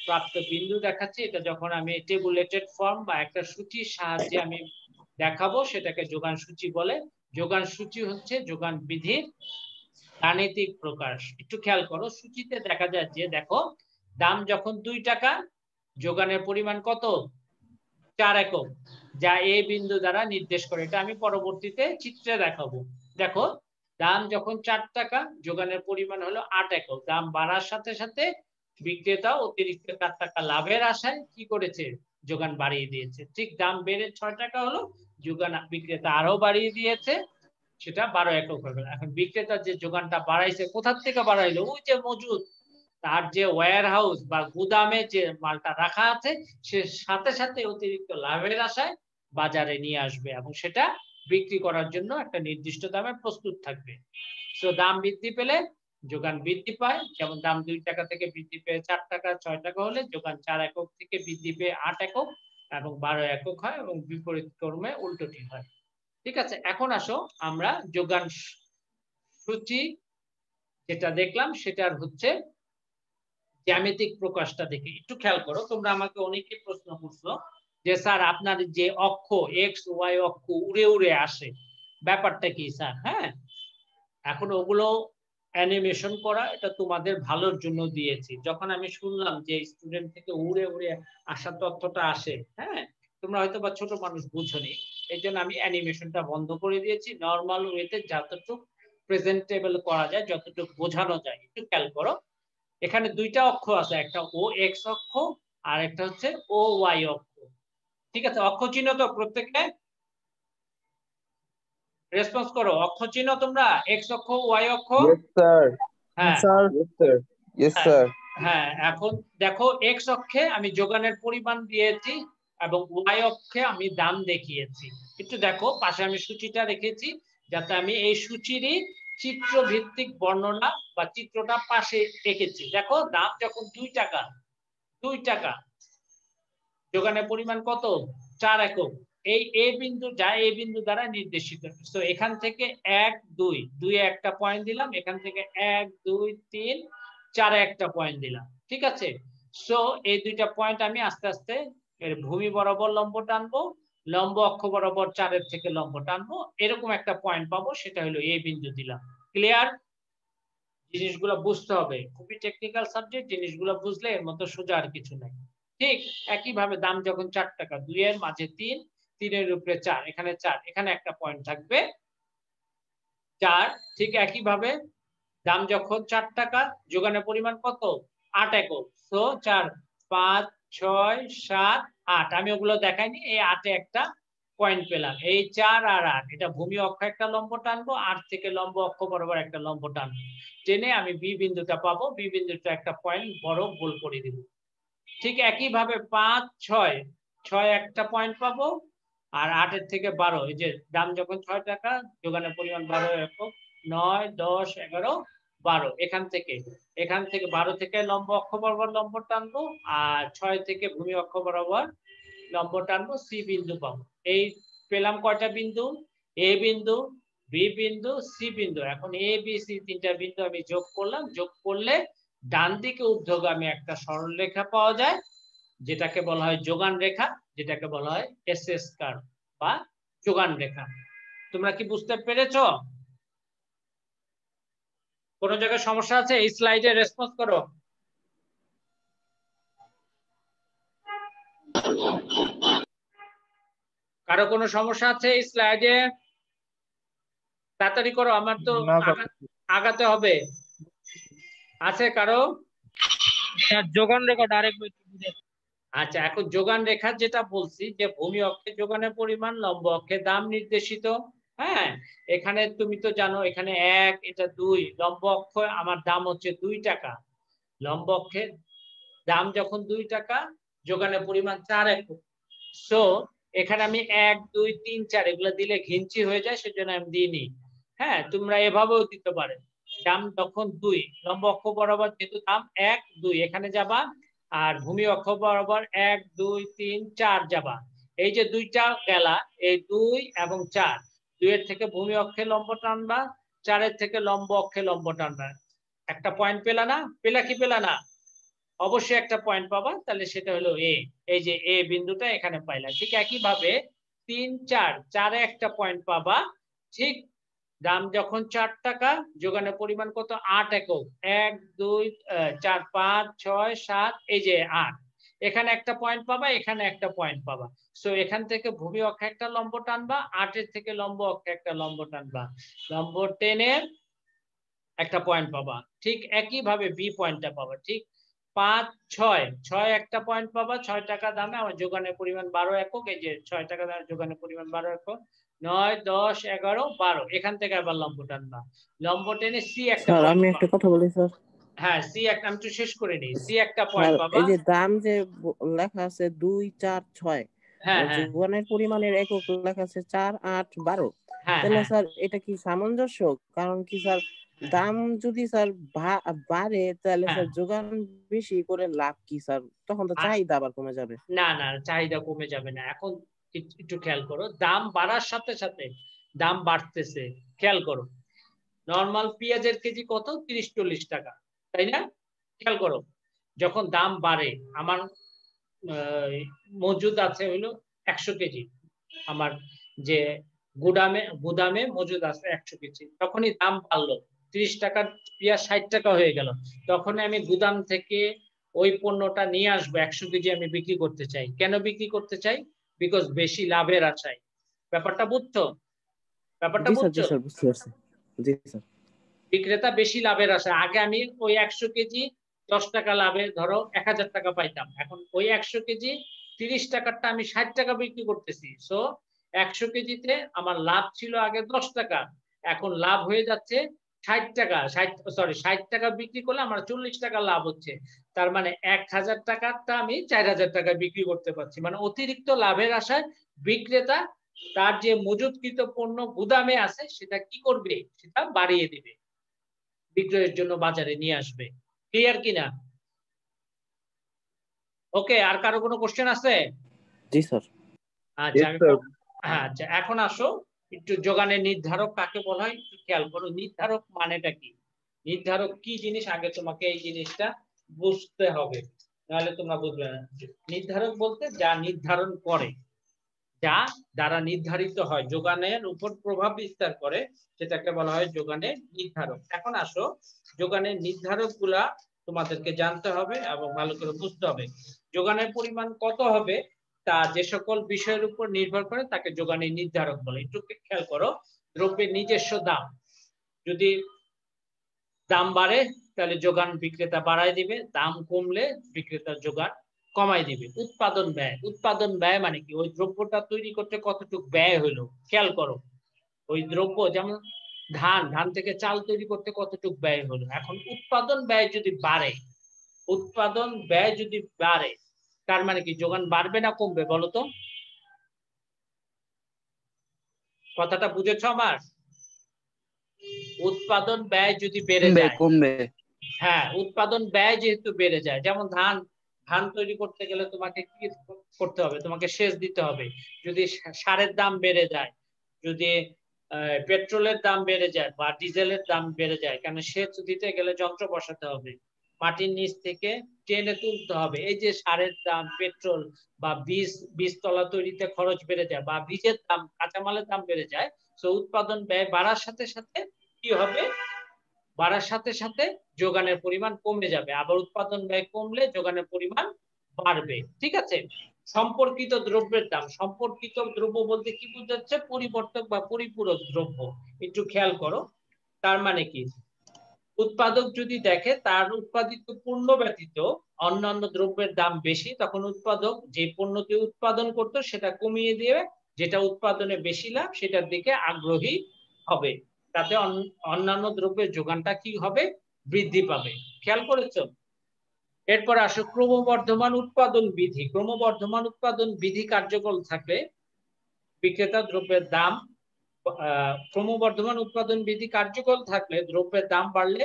প্রাপ্ত বিন্দু দেখাচ্ছি। এটা যখন আমি টেবুলেটেড ফর্ম বা একটা সূচির সাহায্যে আমি দেখাবো সেটাকে যোগান সূচি বলে। যোগান সূচি হচ্ছে যোগান বিধির গাণিতিক প্রকাশ। একটু খেয়াল করো, সূচিতে দেখা যায় যে দেখো দাম যখন 2 টাকা, যোগানের পরিমাণ কত? 4 একক, যা এই বিন্দু দ্বারা নির্দেশ করে। এটা আমি পরবর্তীতে চিত্রে দেখাবো। দেখো দাম যখন 4 টাকা, যোগানের পরিমাণ হলো 8 একক। দাম বাড়ার সাথে সাথে বিক্রেতা অতিরিক্ত 4 টাকা লাভের আশায় কি করেছে? যোগান বাড়িয়ে দিয়েছে। ঠিক দাম বেড়ে 6 টাকা হলো, যোগান বিক্রেতা আরো বাড়িয়ে দিয়েছে, সেটা 12 একক হলো। এখন বিক্রেতা যে যোগানটা বাড়াইছে, কোথা থেকে বাড়াইলো? ওই যে মজুদ, তার যে ওয়্যার হাউস বা গুদামে যে মালটা রাখা আছে, সে সাথে সাথে অতিরিক্ত লাভের আশায় বাজারে নিয়ে আসবে এবং সেটা বিক্রি করার জন্য একটা নির্দিষ্ট দামে প্রস্তুত থাকবে। সো দাম বৃদ্ধি পেলে যোগান বৃদ্ধি পায়। যেমন দাম 2 টাকা থেকে বৃদ্ধি পেয়ে 4 টাকা, 6 টাকা হলে যোগান 4 একক থেকে বৃদ্ধি পেয়ে 8 একক এবং 12 একক হয়, এবং বিপরীত ক্রমে উল্টোটি হয়। ঠিক আছে, এখন আসো আমরা যোগান সূচি যেটা দেখলাম সেটার হচ্ছে জ্যামিতিক প্রকাশটা দেখি। একটু খেয়াল করো, তোমরা আমাকে অনেকে প্রশ্ন করছো যে স্যার আপনার যে অক্ষ এক্স ওয়াই অক্ষ উড়ে উড়ে আসে, ব্যাপারটা কি স্যার? হ্যাঁ, এখন ওগুলো অ্যানিমেশন করা এটা তোমাদের ভালোর জন্য দিয়েছি। যখন আমি শুনলাম যে স্টুডেন্ট থেকে উড়ে উড়ে আসা তথ্যটা আসে, হ্যাঁ, তোমরা হয়তো বা ছোট মানুষ বুঝোনি, এই জন্য আমি অ্যানিমেশনটা বন্ধ করে দিয়েছি। নর্মাল ওয়েতে যতটুকু প্রেজেন্টেবল করা যায়, যতটুকু বোঝানো যায়, একটু খেয়াল করো। এখানে দুইটা অক্ষ আছে, একটা ও এক্স অক্ষ আর একটা হচ্ছে ও ওয়াই অক্ষ। ঠিক আছে, অক্ষ চিহ্ন তো প্রত্যেকে রেসপন্স করো, অক্ষ চিহ্ন তোমরা, এক্স অক্ষ ওয়াই অক্ষ। Yes, sir. হ্যাঁ স্যার Yes, sir. Yes, হ্যাঁ sir. হ্যাঁ, এখন দেখো এক্স অক্ষে আমি যোগানের পরিমাণ দিয়েছি এবং ওয়াই অক্ষে আমি দাম দেখিয়েছি। একটু দেখো পাশে আমি সূচিটা রেখেছি যাতে আমি এই সূচিরই চিত্র ভিত্তিক বর্ণনা বা চিত্রটা পাশে রেখেছি। দেখো দাম যখন 2 টাকা, 2 টাকা, যোগানের পরিমাণ কত? 4 একক। এই এ বিন্দু যা এ বিন্দু দ্বারা নির্দেশিত। তো এখান থেকে 1 2 2 এ একটা পয়েন্ট দিলাম, এখান থেকে 1 2 3 4 এ একটা পয়েন্ট দিলাম। ঠিক আছে, সো এই দুইটা পয়েন্ট আমি আস্তে আস্তে এর ভূমি বরাবর লম্ব টানবো, লম্ব অক্ষ বরাবর 4 এর থেকে লম্ব টানবো, এরকম একটা পয়েন্ট পাবো, সেটা হলো এ বিন্দু দিলাম। ক্লিয়ার? জিনিসগুলো বুঝতে হবে, খুবই টেকনিক্যাল সাবজেক্ট, জিনিসগুলো বুঝলে এর মতো সোজা আর কিছু নাই। ঠিক একইভাবে দাম যখন 4 টাকা, 2 এর মাঝে 3, 3 এর উপরে 4, এখানে 4, এখানে একটা পয়েন্ট থাকবে 4। ঠিক একইভাবে দাম যখন 4 টাকা, যোগানের পরিমাণ কত? 8 একক। সো 4 5 6 7 8, আমি ওগুলো দেখাইনি, এই 8 এ একটা পয়েন্ট পেলাম। এই 4 আর 8, এটা ভূমি অক্ষ একটা লম্ব টানবো, 8 থেকে লম্ব অক্ষ বরাবর একটা লম্ব টানবো, টেনে আমি বি বিন্দুটা পাবো, বি বিন্দুটা একটা পয়েন্ট বড় গোল করে দিব। ঠিক একইভাবে 5 6, 6 একটা পয়েন্ট পাবো, আর 8 এর থেকে 12, এই যে দাম যখন 6 টাকা, যোগানের পরিমাণ 12 একক, 9 10 11 12, এখান থেকে 12 থেকে লম্ব অক্ষ বরাবর লম্ব টানবো, আর 6 থেকে ভূমি অক্ষ বরাবর লম্ব টানবো, সি বিন্দু পাবো। এই পেলাম কয়টা বিন্দু? এ বিন্দু, বি বিন্দু, সি বিন্দু। এখন এ বি সি তিনটা বিন্দু আমি যোগ করলাম, যোগ করলে ডান দিকে ঊর্ধ্বগামী একটা সরলরেখা পাওয়া যায়, যেটাকে বলা হয় যোগান রেখা, যেটাকে বলা হয় এসএস কার্ভ বা যোগান রেখা। তোমরা কি বুঝতে পেরেছো? কোন জায়গায় সমস্যা আছে? এই স্লাইডে রেসপন্স করো। কারো কোনো সমস্যা আছে এই স্লাইডে? তাড়াতাড়ি করো, আমার তো না স্যার। আগাতে হবে। আছে কারো? যোগান রেখা ডাইরেক্ট। আচ্ছা, এখন যোগান রেখা যেটা বলছি, যে ভূমি অক্ষে যোগানের পরিমাণ, লম্ব অক্ষে দাম নির্দেশিত। হ্যাঁ, এখানে তুমি তো জানো এখানে 1, এটা 2, লম্ব অক্ষ আমার দাম হচ্ছে 2 টাকা, লম্ব অক্ষে দাম যখন 2 টাকা, যোগানের পরিমাণ 4 একক। সো এখানে আমি 1 2 3 4 এগুলো দিলে ঘিঞ্চি হয়ে যায়, সেজন্য আমি দিইনি। হ্যাঁ, তোমরা এভাবেও দিতে পারো। দাম যখন 2, লম্ব অক্ষ বরাবর যেহেতু দাম 1 2, এখানে যাবা, আর ভূমি অক্ষ বরাবর 1 2 3 4 যাবা। এই যে দুইটা গেলা, এই 2 এবং 4, 2 এর থেকে ভূমি অক্ষে লম্ব টানবা, 4 এর থেকে লম্ব অক্ষে লম্ব টানবা। একটা পয়েন্ট পেলা না? পেলা কি পেলা না? অবশ্যই একটা পয়েন্ট পাবা, তাহলে সেটা হলো এ। এই যে এ বিন্দুটা এখানে পাইলা। ঠিক একইভাবে 3 4, 4 এ একটা পয়েন্ট পাবা। ঠিক দাম যখন 4 টাকা, যোগানের পরিমাণ কত? 8 একক। 1 2 4 5 6 7, এই যে 8, এখানে একটা পয়েন্ট পাবা, এখানে একটা পয়েন্ট পাবা। সো এখান থেকে ভূমি অক্ষে একটা লম্ব টানবা, 8 এর থেকে লম্ব অক্ষে একটা লম্ব টানবা, লম্ব টেনে একটা পয়েন্ট পাবা। ঠিক একইভাবে বি পয়েন্টটা পাবা। ঠিক 5 6, 6 একটা পয়েন্ট পাবা, 6 টাকা দামে আমার যোগানের পরিমাণ 12 একক, এই যে 6 টাকা দামে যোগানের পরিমাণ 12 একক, 9 10 11 12, এখান থেকে আবার লম্ব টানবা, লম্ব টেনে সি একটা স্যার পয়েন্ট আমি পাবা। একটা কথা বলি স্যার। হ্যাঁ, সি একটা, আমি একটু শেষ করে নিই। সি একটা স্যার পয়েন্ট পাবা। এই যে দাম যে লেখা আছে 2 4 6, হ্যাঁ আর হ্যাঁ যোগানের পরিমাণের একক লেখা আছে 4 8 12, হ্যাঁ তাহলে হ্যাঁ স্যার এটা কি সামঞ্জস্য? কারণ কি স্যার, দাম যদি স্যার বাড়ে তাহলে হ্যাঁ। স্যার যোগান বেশি করে লাভ কি স্যার? তখন তো চাহিদা আবার কমে যাবে। না না, চাহিদা কমে যাবে না। এখন একটু খেয়াল করো, দাম বাড়ার সাথে সাথে দাম বাড়তেছে। খেয়াল করো, নর্মাল পেঁয়াজের কেজি কত? 30-40 টাকা, তাই না? খেয়াল করো, যখন দাম বাড়ে, আমার মজুদ আছে হলো 100 কেজি, আমার যে গুদামে মজুদ আছে 100 কেজি, তখনই দাম বাড়লো, 30 টাকার পেঁয়াজ 60 টাকা হয়ে গেল, তখন আমি গুদাম থেকে ওই পণ্যটা নিয়ে আসবো, 100 কেজি আমি বিক্রি করতে চাই। কেন বিক্রি করতে চাই? বিকজ বেশি লাভের আশায়। ব্যাপারটা বুঝছো? ব্যাপারটা জি স্যার, জি বুঝছো? স্যার, বুঝতে পারছি। জি স্যার। বিক্রেতা বেশি লাভের আশায়, আগে আমি ওই 100 কেজি 10 টাকা লাভে ধরো 1000 টাকা পাইতাম, এখন ওই 100 কেজি 30 টাকারটা আমি 60 টাকা বিক্রি করতেছি। সো 100 কেজিতে আমার লাভ ছিল আগে 10 টাকা, এখন লাভ হয়ে যাচ্ছে 60 টাকা। 60 টাকা বিক্রি করলে আমার 40 টাকা লাভ হচ্ছে। তার মানে 1000 টাকাটা আমি 4000 টাকা বিক্রি করতে পারছি। মানে অতিরিক্ত লাভের আশায় বিক্রেতা তার যে মজুতকৃত পণ্য গুদামে আছে সেটা কি করবে? সেটা বাড়িয়ে দিবে, বিক্রয়ের জন্য বাজারে নিয়ে আসবে। ক্লিয়ার কিনা? ওকে, আর কারো কোনো কোশ্চেন আছে? জি স্যার। আচ্ছা, আচ্ছা, এখন আসো একটু যোগানের নির্ধারক কাকে বলা হয় একটু খেয়াল করো। নির্ধারক মানেটা কি? নির্ধারক কি জিনিস আগে তোমাকে এই জিনিসটা বুঝতে হবে, নাহলে তোমরা বুঝবে না। নির্ধারক বলতে যা নির্ধারণ করে, যা দ্বারা নির্ধারিত হয়, যোগানের উপর প্রভাব বিস্তার করে, সেটাকে বলা হয় যোগানের নির্ধারক। এখন আসো, যোগানের নির্ধারক গুলা তোমাদেরকে জানতে হবে এবং ভালো করে বুঝতে হবে। যোগানের পরিমাণ কত হবে তা যে সকল বিষয়ের উপর নির্ভর করে তাকে যোগানের নির্ধারক বলে। একটু খেয়াল করো, দ্রব্যের নিজস্ব দাম, যদি দাম বাড়ে তাহলে যোগান বিক্রেতা বাড়ায় দিবে, দাম কমলে বিক্রেতা যোগান কমাই দিবে। উৎপাদন ব্যয়, উৎপাদন ব্যয় মানে কি? ওই দ্রব্যটা তৈরি করতে কতটুকু ব্যয় হলো। খেয়াল করো, ওই দ্রব্য যেমন ধান থেকে চাল তৈরি করতে কতটুকু ব্যয় হলো। এখন উৎপাদন ব্যয় যদি বাড়ে, উৎপাদন ব্যয় যদি বাড়ে, তার মানে কি যোগান বাড়বে না কমবে বলো তো? কথাটা বুঝেছো আমার? উৎপাদন ব্যয় যদি বেড়ে যায়, কমবে। হ্যাঁ, উৎপাদন ব্যয় যেহেতু বেড়ে যায়, যেমন ধান তৈরি করতে গেলে তোমাকে কি করতে হবে? তোমাকে সেচ দিতে হবে। যদি সারের দাম বেড়ে যায়, যদি পেট্রোলের দাম বেড়ে যায় বা ডিজেলের দাম বেড়ে যায়, কেন সেচ দিতে গেলে যন্ত্র বসাতে হবে, মাটির নিচ থেকে টেনে তুলতে হবে। এই যে সারের দাম, পেট্রোল বা বীজতলা তৈরিতে খরচ বেড়ে যায়, বা বীজের দাম, কাঁচামালের দাম বেড়ে যায়, তো উৎপাদন ব্যয় বাড়ার সাথে সাথে কি হবে? বাড়ার সাথে সাথে যোগানের পরিমাণ কমে যাবে, আবার উৎপাদন ব্যয় কমলে যোগানের পরিমাণ বাড়বে। ঠিক আছে? সম্পর্কিত দ্রব্যের দাম, সম্পর্কিত দ্রব্য বলতে কি বোঝাচ্ছে? পরিবর্তক বা পরিপূরক দ্রব্য। একটু খেয়াল করো, তার মানে কি? উৎপাদক যদি দেখে তার উৎপাদিত পণ্য ব্যতীত অন্যান্য দ্রব্যের দাম বেশি, তখন উৎপাদক যে পণ্যটি উৎপাদন করতো সেটা কমিয়ে দিয়ে যেটা উৎপাদনে বেশি লাভ সেটার দিকে আগ্রহী হবে, তাতে অন্যান্য দ্রব্যের যোগানটা কি হবে? বৃদ্ধি পাবে। খেয়াল করেছো? এরপর আসো ক্রমবর্ধমান উৎপাদন বিধি। ক্রমবর্ধমান উৎপাদন বিধি কার্যকর থাকলে বিক্রেতা দ্রব্যের দাম, ক্রমবর্ধমান উৎপাদন বিধি কার্যকর থাকলে দ্রব্যের দাম বাড়লে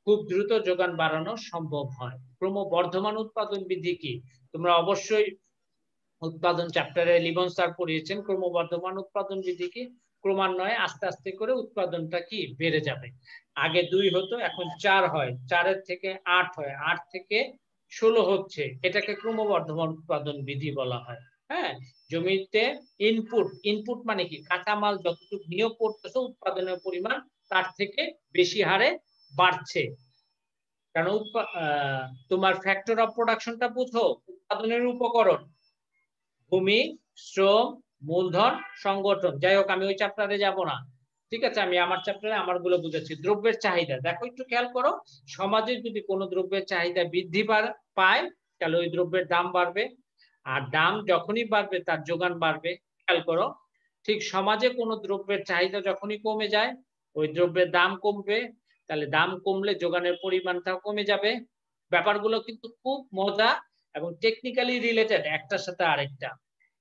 খুব দ্রুত যোগান বাড়ানো সম্ভব হয়। ক্রমবর্ধমান উৎপাদন বিধি কি? তোমরা অবশ্যই উৎপাদন চ্যাপ্টারে লিবন স্যার পড়িয়েছেন। ক্রমবর্ধমান উৎপাদন বিধি কি? ক্রমান্বয়ে আস্তে আস্তে করে উৎপাদনটা কি বেড়ে যাবে। আগে 2 হতো, এখন 4 হয়, 4-এর থেকে 8 হয়, 8 থেকে 16 হচ্ছে, এটাকে ক্রমবর্ধমান উৎপাদন বিধি বলা হয়। হ্যাঁ, জমিতে ইনপুট মানে কি? কাঁচামাল যতটুকু নিয়োগ করতেছে উৎপাদনের পরিমাণ তার থেকে বেশি হারে বাড়ছে। কারণ তোমার ফ্যাক্টর অফ প্রোডাকশনটা বুঝো, উৎপাদনের উপকরণ ভূমি, শ্রম, মূলধন, সংগঠন। যাই হোক, আমি ওই চ্যাপ্টারে যাব না, ঠিক আছে? আমি আমার চ্যাপ্টারে আমারগুলো বুঝাচ্ছি। দ্রব্যের চাহিদা, দেখো একটু খেয়াল করো, সমাজে যদি কোনো দ্রব্যের চাহিদা বৃদ্ধি পায় তাহলে ওই দ্রব্যের দাম বাড়বে, আর দাম যখনই বাড়বে তার যোগান বাড়বে। খেয়াল করো, ঠিক সমাজে কোনো দ্রব্যের চাহিদা যখনই কমে যায় ওই দ্রব্যের দাম কমবে, তাহলে দাম কমলে যোগানের পরিমাণটাও কমে যাবে। ব্যাপারগুলো কিন্তু খুব মজা এবং টেকনিক্যালি রিলেটেড একটার সাথে আরেকটা।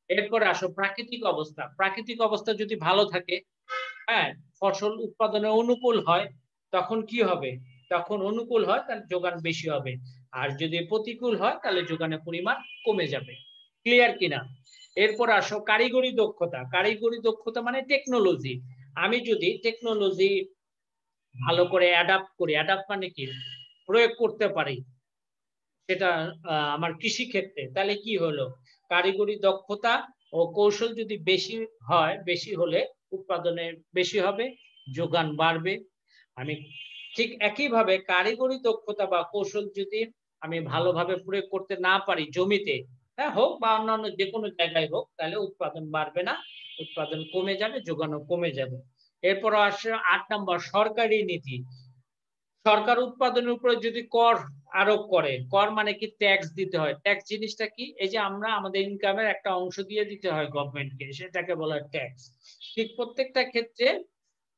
এরপরে আসো প্রাকৃতিক অবস্থা। প্রাকৃতিক অবস্থা যদি ভালো থাকে, হ্যাঁ, ফসল উৎপাদনে অনুকূল হয়, তখন কি হবে? তখন অনুকূল হয় তাহলে যোগান বেশি হবে, আর যদি প্রতিকূল হয় তাহলে যোগানের পরিমাণ কমে যাবে। ক্লিয়ার কিনা? এরপর আসো কারিগরি দক্ষতা। কারিগরি দক্ষতা মানে টেকনোলজি। আমি যদি টেকনোলজি ভালো করে অ্যাডাপ্ট করি, অ্যাডাপ্ট মানে কি, প্রয়োগ করতে পারি সেটা আমার কৃষি ক্ষেত্রে, তাহলে কি হলো, কারিগরি দক্ষতা ও কৌশল যদি বেশি হয়, বেশি হলে উৎপাদনে বেশি হবে, যোগান বাড়বে। আমি ঠিক একইভাবে কারিগরি দক্ষতা বা কৌশল যদি আমি ভালোভাবে প্রয়োগ করতে না পারি জমিতে, হ্যাঁ, হোক বা অন্যান্য যে কোনো জায়গায় হোক, তাহলে উৎপাদন বাড়বে না, উৎপাদন কমে যাবে, যোগানও কমে যাবে। এরপর আসে ৮ নম্বর সরকারি নীতি। সরকার উৎপাদনের উপরে যদি কর আরোপ করে, কর মানে কি, ট্যাক্স দিতে হয়। ট্যাক্স জিনিসটা কি? এই যে আমরা আমাদের ইনকামের একটা অংশ দিয়ে দিতে হয় গভর্নমেন্টকে, সেটাকে বলা হয় ট্যাক্স। ঠিক প্রত্যেকটা ক্ষেত্রে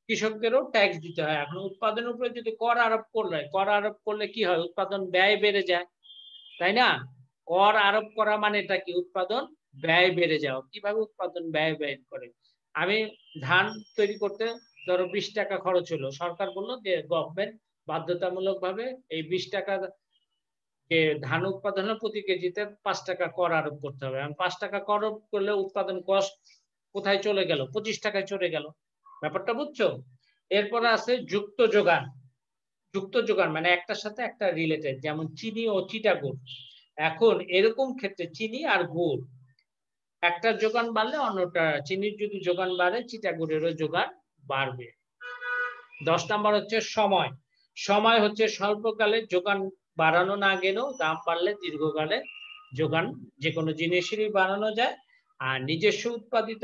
কৃষকদেরও ট্যাক্স দিতে হয়। এখন উৎপাদনের উপরে যদি কর আরোপ করলে কি হয়, উৎপাদন ব্যয় বেড়ে যায়, তাই না? কর আরোপ করা মানে এটা কি, উৎপাদন ব্যয় বেড়ে যাওয়া। কিভাবে উৎপাদন ব্যয় বের করে? আমি ধান তৈরি করতে ধরো 20 টাকা খরচ হলো, সরকার বলল যে গভর্নমেন্ট বাধ্যতামূলক ভাবে এই 20 টাকা যে ধান উৎপাদন হলো প্রতি কেজিতে 5 টাকা কর আরোপ করতে হবে। 5 টাকা কর আরোপ করলে উৎপাদন কস্ট কোথায় চলে গেল? 25 টাকায় চলে গেল। ব্যাপারটা বুঝছো? এরপরে আছে যুক্ত যোগান। যুক্ত যোগান মানে একটার সাথে একটা রিলেটেড, যেমন চিনি ও চিটাগুড়। এখন এরকম ক্ষেত্রে চিনি আর গুড়, একটার যোগান বাড়লে অন্যটা, চিনির যদি যোগান বাড়ে চিটাগুড়েরও যোগান বাড়বে। 10 নাম্বার হচ্ছে সময়। সময় হচ্ছে স্বল্পকালে যোগান বাড়ানো না গেলেও দাম বাড়লে দীর্ঘকালে যোগান যে কোনো জিনিসেরই বাড়ানো যায়। আর নিজস্ব উৎপাদিত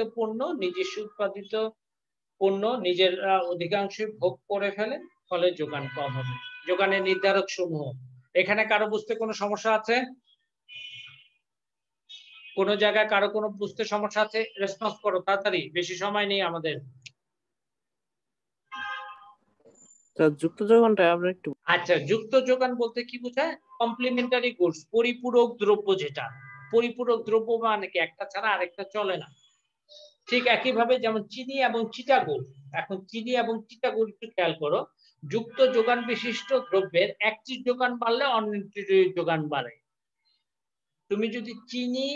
পণ্য নিজের অধিকাংশ ভোগ করে ফেলে, ফলে যোগান কম হবে। যোগানের নির্ধারক সমূহ। এখানে কারো বুঝতে কোনো সমস্যা আছে? কোন জায়গায় কারো কোনো বুঝতে সমস্যা আছে? রেসপন্স করো তাড়াতাড়ি, বেশি সময় নেই আমাদের। যুক্ত যোগানটা আমরা একটু আচ্ছা, যুক্ত যোগান বলতে কি বোঝায়? কমপ্লিমেন্টারি গুডস, পরিপূরক দ্রব্য। যেটা পরিপূরক দ্রব্য মানে কি, একটা ছাড়া আরেকটা চলে না। ঠিক একইভাবে যেমন চিনি এবং চিটাগুড়। এখন চিনি এবং চিটাগুড় একটু খেয়াল করো, যুক্ত যোগান বিশিষ্ট দ্রব্যের একটির যোগান বাড়লে অন্যটির যোগান বাড়ে। তুমি যদি চিনি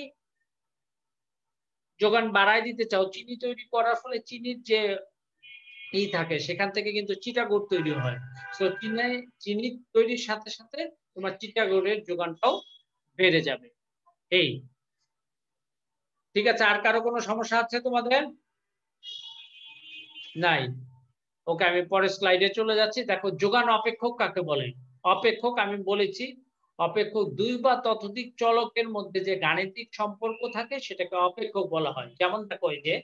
যোগান বাড়ায় দিতে চাও, চিনি তৈরি করার ফলে চিনির যে থাকে সেখান থেকে কিন্তু চিটাগুড় তৈরি হয়। সো চিনি তৈরির সাথে সাথে তোমার চিটাগুড়ের যোগানটাও বেড়ে যাবে। এই ঠিক আছে, আর কারো কোনো সমস্যা আছে তোমাদের? নাই? ওকে, আমি পরের স্লাইডে চলে যাচ্ছি। দেখো যোগান অপেক্ষক কাকে বলে? অপেক্ষক আমি বলেছি, অপেক্ষক দুই বা ততোধিক চলকের মধ্যে যে গাণিতিক সম্পর্ক থাকে সেটাকে অপেক্ষক বলা হয়। যেমন দেখো এই যে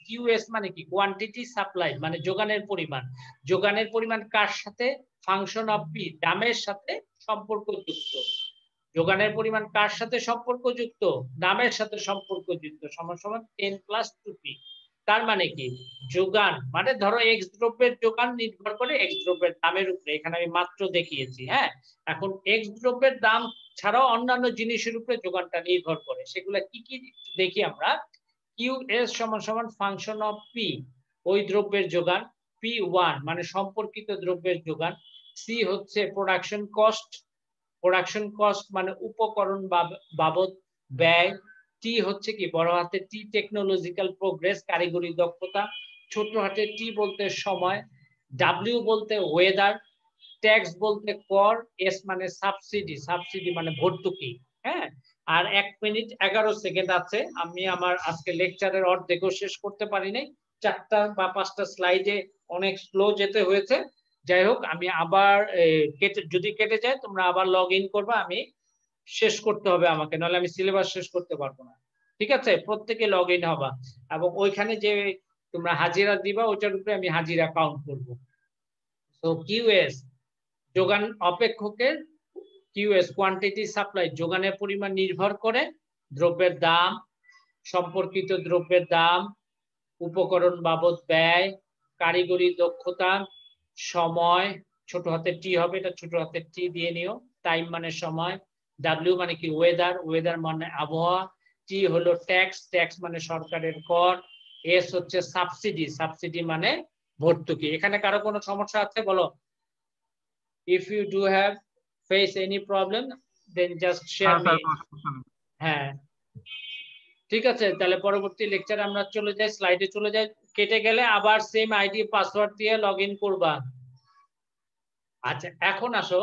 কিউএস মানে কি, কোয়ান্টিটি সাপ্লাই মানে যোগানের পরিমাণ। যোগানের পরিমাণ কার সাথে? ফাংশন অফ পি, দামের সাথে সম্পর্কযুক্ত। যোগানের পরিমাণ কার সাথে সম্পর্কযুক্ত? দামের সাথে সম্পর্কযুক্ত, সমান সমান 10 + 2p। তার মানে কি, যোগান মানে ধরো এক্স দ্রব্যের যোগান নির্ভর করে এক্স দ্রব্যের দামের উপরে। এখানে আমি মাত্র দেখিয়েছি। হ্যাঁ, এখন এক্স দ্রব্যের দাম ছাড়াও অন্যান্য জিনিসের উপরে যোগানটা নির্ভর করে। সেগুলো কি কি দেখি আমরা। কিউএস সমান সমান ফাংশন অফ পি, ওই দ্রব্যের যোগান। P1 মানে সম্পর্কিত দ্রব্যের যোগান। সি হচ্ছে প্রোডাকশন কস্ট, প্রোডাকশন কস্ট মানে উপকরণ বাবদ ব্যয়। টি হচ্ছে কি, বড় হাতের টি টেকনোলজিক্যাল প্রোগ্রেস, কারিগরি দক্ষতা। ছোট হাতের টি বলতে সময়। ডাব্লিউ বলতে ওয়েদার। ট্যাক্স বলতে কর। এস মানে সাবসিডি, সাবসিডি মানে ভর্তুকি। হ্যাঁ, আর 1 মিনিট 11 সেকেন্ড আছে। আমি আমার আজকে লেকচারের অর্ধেকও শেষ করতে পারি নাই, 4টা বা 5টা স্লাইডে অনেক স্লো যেতে হয়েছে। যাই হোক, আমি আবার যদি কেটে যায় তোমরা আবার লগ ইন করবা, আমি শেষ করতে হবে আমাকে, নাহলে আমি সিলেবাস শেষ করতে পারবো না। ঠিক আছে, প্রত্যেকে লগ ইন হবা এবং ওইখানে যে তোমরা হাজিরা দিবা ওইটার উপরে আমি হাজিরা কাউন্ট করব। তো কিউএস যোগান অপেক্ষকের, কিউএস কোয়ান্টিটি সাপ্লাই যোগানের পরিমাণ নির্ভর করে দ্রব্যের দাম, সম্পর্কিত দ্রব্যের দাম, উপকরণ বাবদ ব্যয়, কারিগরি দক্ষতা, সময়, ছোট হাতের টি হবে, এটা ছোট হাতের টি দিয়ে নিও। টাইম মানে সময়। ডাব্লিউ মানে কি, ওয়েদার, ওয়েদার মানে আবহাওয়া। টি হলো ট্যাক্স, ট্যাক্স মানে সরকারের কর। এস হচ্ছে সাবসিডি, সাবসিডি মানে ভর্তুকি। এখানে কারো কোনো সমস্যা আছে বলো? If you do have face any problem, then just share me. হ্যাঁ, ঠিক আছে, তাহলে পরবর্তী লেকচারে আমরা চলে যাই, স্লাইডে চলে যাই। কেটে গেলে আবার সেম আইডি পাসওয়ার্ড দিয়ে লগ ইন করবা। আচ্ছা এখন আসো।